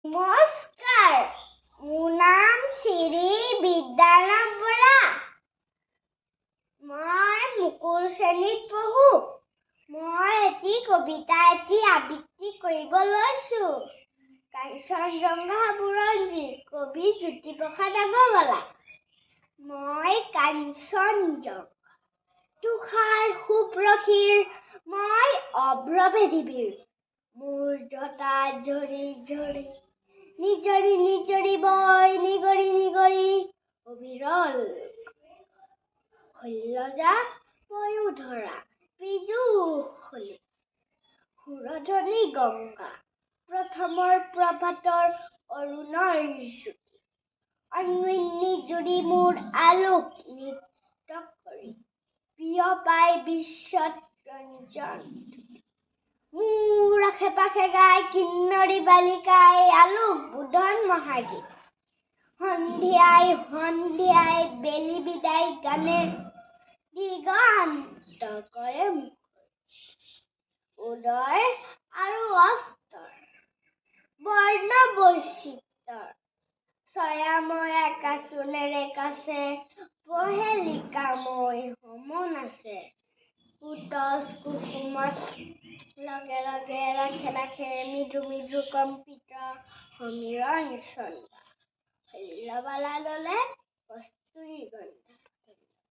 নমস্কাৰ, মোৰ নাম শ্ৰী বিদ্যাৰাম বৰা। মই মুকুল শ্ৰেণীত পঢ়োঁ। মই এটি কবিতা আবৃত্তি কৰিব লৈছোঁ। কাঞ্চনজংঘা বুৰঞ্জী, কবি জ্যোতিপ্ৰসাদ আগৰৱালা। মই কাঞ্চনজংঘা, তুষাৰ শুভ্ৰশীৰ, মই অভ্ৰভেদীবীৰ। মোৰ জটা ঝৰি ঝৰি, নিজৰি নিজৰি বৈ, নিগৰি নিগৰি অবিৰল। শৈলজা পয়োধৰা পীযুষলী, সুৰধনী গংগা, প্ৰথমৰ প্ৰভাতৰ অৰুণৰ জ্যোতি। অন্বিনী জুৰি মোৰ আলোক নৃত্য কৰি, প্ৰিয় পাই বিশ্বত ৰঞ্জন। মোৰ আশে পাশে গাই কিন্নৰী বালিকাই আলোক বোধন মহাগীত। সন্ধিয়াই সন্ধিয়াই বেলি বিদায় গানে, দিগন্ত কৰে মুখৰী। উদয় আৰু অস্তৰ বৰ্ণ বৈচিত্ৰৰ, ছয়াময় আকাশো নেৰেকাছে, প্ৰহেলিকাময় সমন আছে। পুতচ কুসুমত লগে লগে লাখে লাখে, মৃদু মৃদু কম্পিত সমীৰণ ছন্দ। শৈলবালা দলে কস্তুৰী গন্ধা,